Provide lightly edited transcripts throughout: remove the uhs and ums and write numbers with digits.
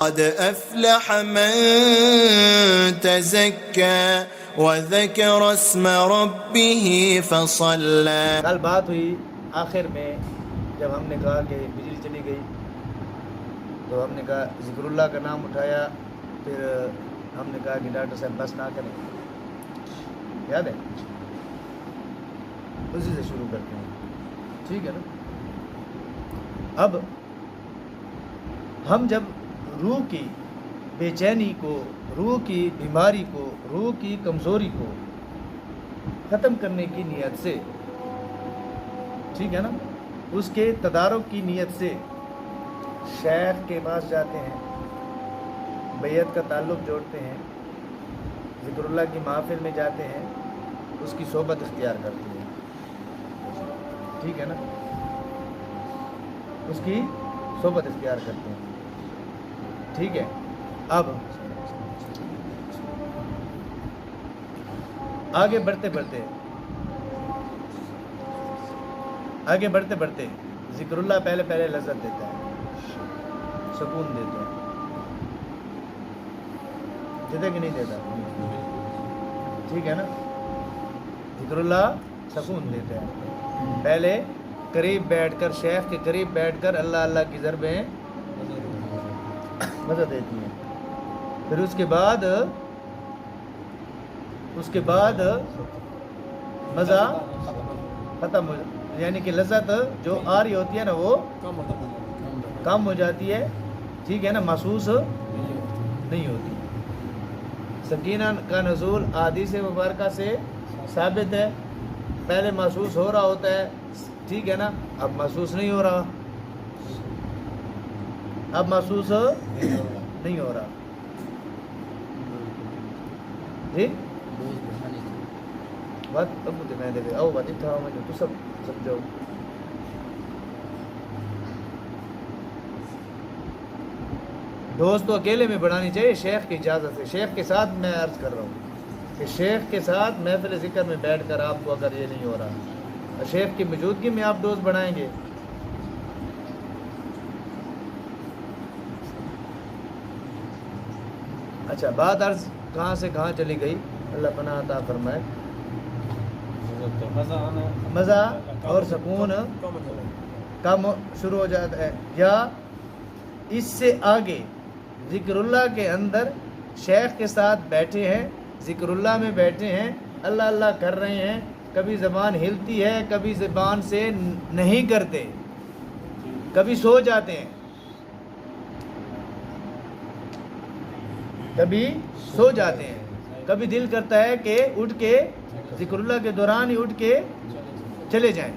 قد أفلح من تزكى وذكر اسم ربه فصلى. کل بات ہوئی آخر میں جب ہم نے کہا کہ بجلی چلی گئی تو ہم نے کہا ذکر اللہ کا نام اٹھایا، پھر ہم نے کہا کہ ڈاکٹر صاحب بس نہ کریں، یاد ہے؟ اسی سے شروع کرتے ہیں، ٹھیک ہے نا؟ اب ہم جب روح کی بے چینی کو، روح کی بیماری کو، روح کی کمزوری کو ختم کرنے کی نیت سے، ٹھیک ہے نا، اس کے تدارک کی نیت سے شیخ کے پاس جاتے ہیں، بیعت کا تعلق جوڑتے ہیں، ذکر اللہ کی محفل میں جاتے ہیں، اس کی صحبت اختیار کرتے ہیں، ٹھیک ہے نا، اس کی صحبت اختیار کرتے ہیں، ٹھیک ہے۔ اب آگے بڑھتے بڑھتے ذکر اللہ پہلے لذت دیتا ہے، سکون دیتا ہے، دیتا کہ نہیں دیتا؟ ٹھیک ہے نا، ذکر اللہ سکون دیتا ہے۔ پہلے قریب بیٹھ کر، شیخ کے قریب بیٹھ کر اللہ اللہ کی ضربیں مزہ دیتی ہیں، پھر اس کے بعد مزہ ختم ہو، یعنی کہ لذت جو آ رہی ہوتی ہے نا وہ کم ہو جاتی ہے، ٹھیک ہے نا، محسوس نہیں ہوتی۔ سکینہ کا نزول احادیث مبارکہ سے ثابت ہے، پہلے محسوس ہو رہا ہوتا ہے، ٹھیک ہے نا، اب محسوس نہیں ہو رہا، اب محسوس نہیں ہو رہا، جی بات اب مجھے میں دے او بات تھا مجھے تو سب سمجھو۔ دوست تو اکیلے میں بڑھانی چاہیے شیخ کی اجازت سے، شیخ کے ساتھ میں عرض کر رہا ہوں کہ شیخ کے ساتھ محفل ذکر میں بیٹھ کر آپ کو اگر یہ نہیں ہو رہا، شیخ کی موجودگی میں آپ دوست بڑھائیں گے۔ اچھا، بات عرض کہاں سے کہاں چلی گئی، اللہ پناہ عطا فرمائے۔ مزہ اور سکون کم شروع ہو جاتا ہے، یا اس سے آگے ذکر اللہ کے اندر شیخ کے ساتھ بیٹھے ہیں، ذکر اللہ میں بیٹھے ہیں، اللہ اللہ کر رہے ہیں، کبھی زبان ہلتی ہے، کبھی زبان سے نہیں کرتے، کبھی سو جاتے ہیں، کبھی دل کرتا ہے کہ اٹھ کے ذکر اللہ کے دوران ہی اٹھ کے چلے جائیں،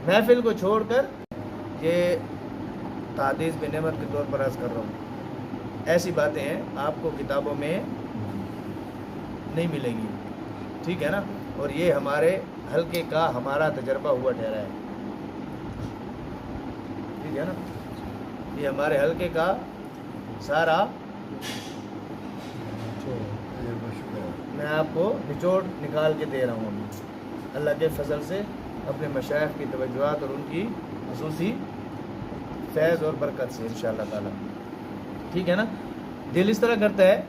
محفل کو چھوڑ کر۔ یہ تحدیث بے نعمت کے طور پر عرض کر رہا ہوں، ایسی باتیں ہیں آپ کو کتابوں میں نہیں ملے گی، ٹھیک ہے نا، اور یہ ہمارے حلقے کا ہمارا تجربہ ہوا ٹھہرا ہے، ٹھیک ہے نا، یہ ہمارے حلقے کا سارا میں آپ کو نچوڑ نکال کے دے رہا ہوں ابھی، اللہ کے فضل سے، اپنے مشائخ کی توجہات اور ان کی خصوصی فیض اور برکت سے انشاءاللہ تعالی، ٹھیک ہے نا۔ دل اس طرح کرتا ہے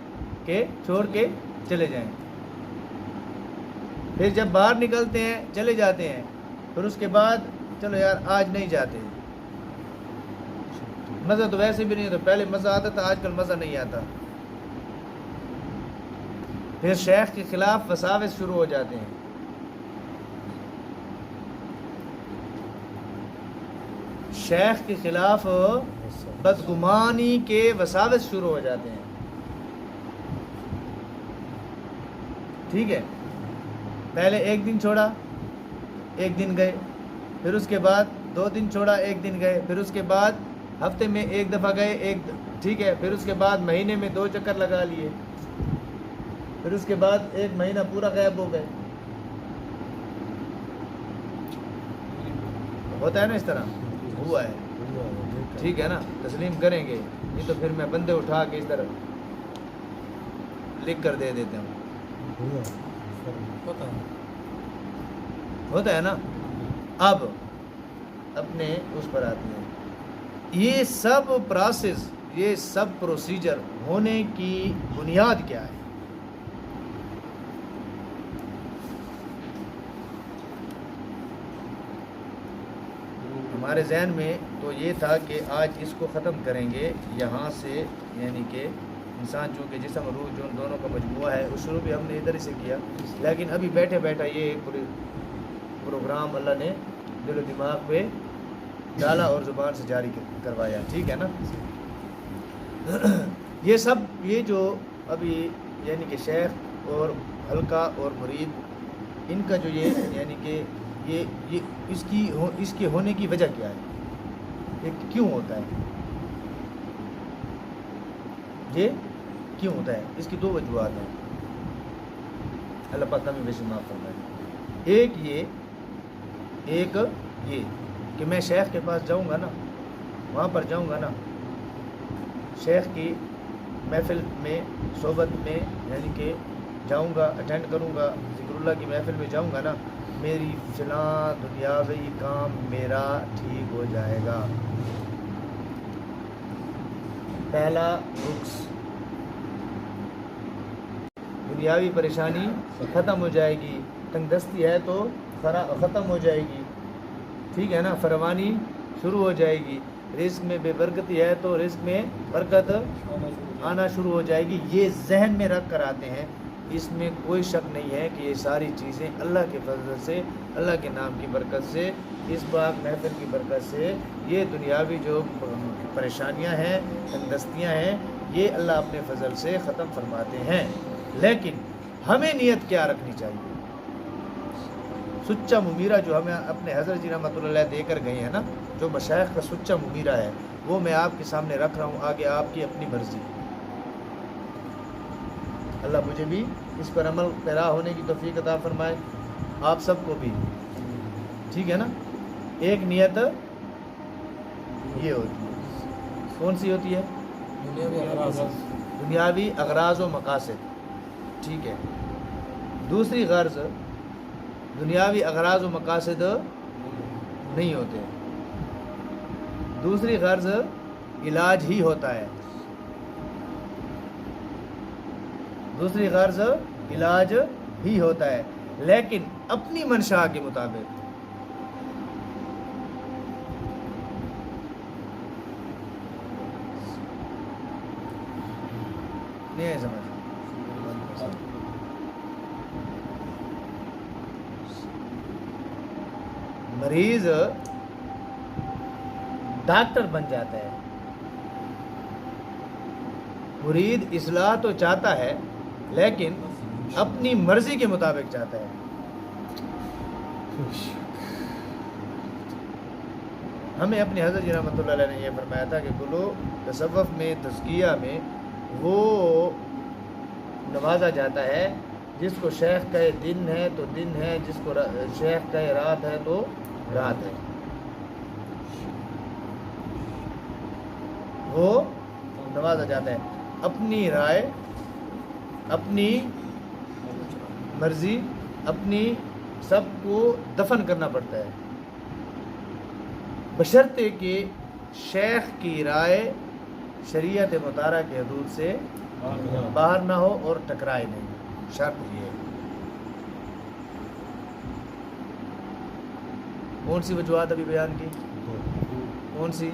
کہ چھوڑ کے چلے جائیں، پھر جب باہر نکلتے ہیں چلے جاتے ہیں، پھر اس کے بعد چلو یار آج نہیں جاتے، مزہ تو ویسے بھی نہیں ہوتا، پہلے مزہ آتا تھا، آج کل مزہ نہیں آتا، پھر شیخ کے خلاف وساوس شروع ہو جاتے ہیں، شیخ کے خلاف بدگمانی کے وساوس شروع ہو جاتے ہیں، ٹھیک ہے، پہلے ایک دن چھوڑا ایک دن گئے، پھر اس کے بعد 2 دن چھوڑا 1 دن گئے، پھر اس کے بعد ہفتے میں 1 دفعہ گئے، ٹھیک ہے، پھر اس کے بعد مہینے میں 2 چکر لگا لیے، پھر اس کے بعد 1 مہینہ پورا غائب ہو گئے، ہوتا ہے نا، اس طرح ہوا ہے، ٹھیک ہے نا، تسلیم کریں گے، نہیں تو پھر میں بندے اٹھا کے اس طرح لکھ کر دے دیتا ہوں، ہوتا ہے نا۔ اب اپنے اس پر آتے ہیں، یہ سب پروسیس یہ سب پروسیجر ہونے کی بنیاد کیا ہے؟ ہمارے ذہن میں تو یہ تھا کہ آج اس کو ختم کریں گے یہاں سے، یعنی کہ انسان چونکہ جسم روح جو دونوں کا مجموعہ ہے، اس شروع بھی ہم نے ادھر ہی سے کیا، لیکن ابھی بیٹھے بیٹھا یہ ایک پروگرام اللہ نے دل و دماغ پہ ڈالا اور زبان سے جاری کروایا، ٹھیک ہے نا؟ یہ جو ابھی یعنی کہ شیخ اور حلقہ اور مرید، ان کا جو یہ یعنی کہ یہ اس کے ہونے کی وجہ کیا ہے؟ یہ کیوں ہوتا ہے؟ یہ کیوں ہوتا ہے؟ اس کی دو وجوہات ہیں، اللہ پاک کمی بیشی معاف فرمائے۔ ایک یہ کہ میں شیخ کے پاس جاؤں گا نا، وہاں پر جاؤں گا نا، شیخ کی محفل میں، صحبت میں یعنی کہ جاؤں گا، اٹینڈ کروں گا، ذکر اللہ کی محفل میں جاؤں گا نا، میری فلاں دنیاوی کام میرا ٹھیک ہو جائے گا۔ پہلا رخص، دنیاوی پریشانی ختم ہو جائے گی، تنگ دستی ہے تو ختم ہو جائے گی، ٹھیک ہے نا، فراوانی شروع ہو جائے گی، رزق میں بے برکتی ہے تو رزق میں برکت آنا شروع ہو جائے گی۔ یہ ذہن میں رکھ کر آتے ہیں، اس میں کوئی شک نہیں ہے کہ یہ ساری چیزیں اللہ کے فضل سے، اللہ کے نام کی برکت سے، اس پاک محفل کی برکت سے، یہ دنیاوی جو پریشانیاں ہیں، تنگ دستیاں ہیں، یہ اللہ اپنے فضل سے ختم فرماتے ہیں۔ لیکن ہمیں نیت کیا رکھنی چاہیے؟ سچا ممیرہ جو ہمیں اپنے حضرت جی رحمۃ اللہ علیہ دے کر گئے ہیں نا، جو مشائخ کا سچا ممیرہ ہے، وہ میں آپ کے سامنے رکھ رہا ہوں، آگے آپ کی اپنی مرضی۔ اللہ مجھے بھی اس پر عمل پیرا ہونے کی توفیق عطا فرمائے، آپ سب کو بھی، ٹھیک ہے نا؟ ایک نیت یہ ہوتی ہے، کون سی ہوتی ہے؟ دنیاوی اغراض و مقاصد، ٹھیک ہے۔ دوسری غرض، دنیاوی اغراض و مقاصد نہیں ہوتے، دوسری غرض علاج ہی ہوتا ہے، دوسری غرض علاج ہی ہوتا ہے، لیکن اپنی منشا کے مطابق۔ نہیں سمجھ؟ مریض ڈاکٹر بن جاتا ہے، مرید اصلاح تو چاہتا ہے لیکن اپنی مرضی کے مطابق چاہتا ہے۔ ہمیں اپنے حضرت جی رحمۃ اللہ علیہ نے یہ فرمایا تھا کہ گلو تصوف میں، تزکیہ میں وہ نوازا جاتا ہے جس کو شیخ کہے دن ہے تو دن ہے، جس کو شیخ کہے رات ہے تو رات ہے، وہ نوازا جاتا ہے۔ اپنی رائے، اپنی مرضی، اپنی سب کو دفن کرنا پڑتا ہے، بشرطے کہ شیخ کی رائے شریعت مطالعہ کے حدود سے باہر نہ ہو اور ٹکرائے نہیں، شرط یہ ہے۔ کون سی وجوہات ابھی بیان کی؟ کون سی؟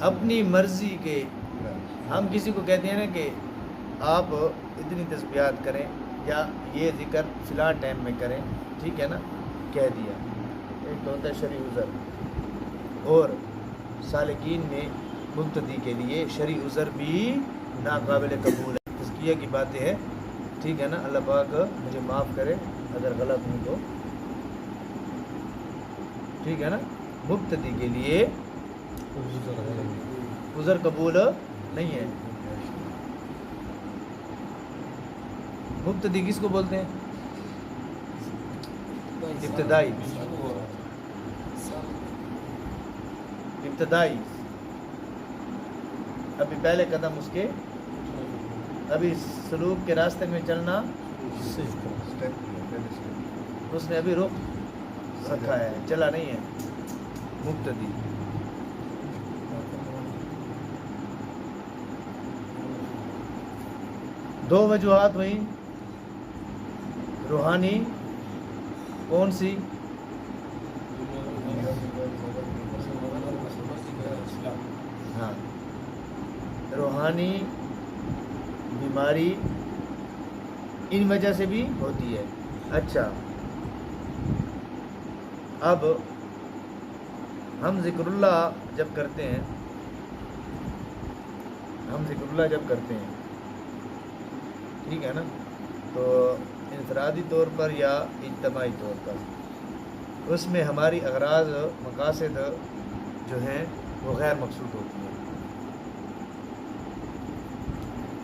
اپنی مرضی کے، ہم کسی کو کہتے ہیں نا کہ آپ اتنی تسبیحات کریں یا یہ ذکر فلاں ٹائم میں کریں، ٹھیک ہے نا، کہہ دیا۔ ایک تو ہوتا ہے شرعی عذر، اور سالکین میں مبتدی کے لیے شرعی عذر بھی ناقابل قبول ہے، تزکیہ کی باتیں ہیں، ٹھیک ہے نا۔ اللہ پاک مجھے معاف کرے اگر غلط ہوں تو، ٹھیک ہے نا۔ مبتدی کے لیے عذر قبول نہیں ہے۔ مبتدی کس کو بولتے ہیں؟ ابتدائی، ابتدائی، ابھی پہلے قدم اس کے، ابھی سلوک کے راستے میں چلنا اس نے ابھی رخ رکھا ہے، چلا نہیں ہے۔ مقتدی. دو وجوہات ہوئیں. روحانی کون سی؟ ہاں، روحانی بیماری ان وجہ سے بھی ہوتی ہے. اچھا، اب ہم ذکر اللہ جب کرتے ہیں، ٹھیک ہے نا، تو انفرادی طور پر یا اجتماعی طور پر، اس میں ہماری اغراض مقاصد جو ہیں وہ غیر مقصود ہوتی ہیں.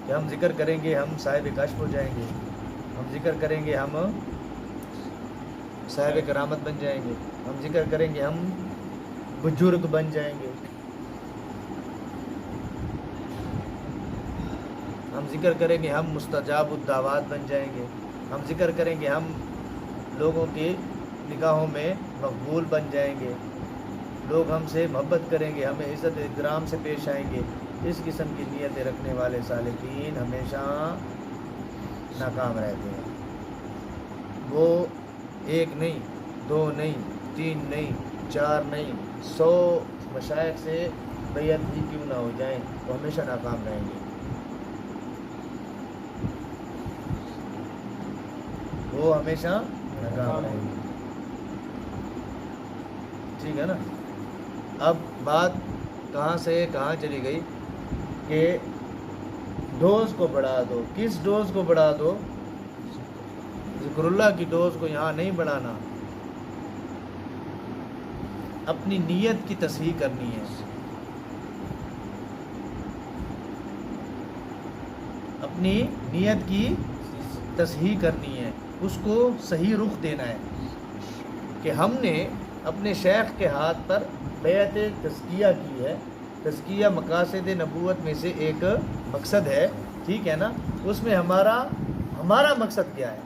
کہ ہم ذکر کریں گے ہم صاحب کشف ہو جائیں گے، ہم ذکر کریں گے ہم صاحب کرامت بن جائیں گے، ہم ذکر کریں گے ہم بزرگ بن جائیں گے، ہم ذکر کریں گے ہم مستجاب الدعوات بن جائیں گے، ہم ذکر کریں گے ہم لوگوں کی نگاہوں میں مقبول بن جائیں گے، لوگ ہم سے محبت کریں گے، ہمیں عزت احترام سے پیش آئیں گے. اس قسم کی نیتیں رکھنے والے سالکین ہمیشہ ناکام رہتے ہیں. وہ 1 نہیں، 2 نہیں، 3 نہیں، 4 نہیں، 100 مشائخ سے بیعت بھی کیوں نہ ہو جائیں، وہ ہمیشہ ناکام رہیں گے. وہ ہمیشہ ناکام رہیں گے. ٹھیک ہے نا. اب بات کہاں سے کہاں چلی گئی کہ ڈوز کو بڑھا دو. کس ڈوز کو بڑھا دو؟ ذکر اللہ کی ڈوز کو یہاں نہیں بڑھانا، اپنی نیت کی تصحیح کرنی ہے، اپنی نیت کی تصحیح کرنی ہے، اس کو صحیح رخ دینا ہے کہ ہم نے اپنے شیخ کے ہاتھ پر بیعت تزکیہ کی ہے. تزکیہ مقاصد نبوت میں سے ایک مقصد ہے، ٹھیک ہے نا. اس میں ہمارا مقصد کیا ہے؟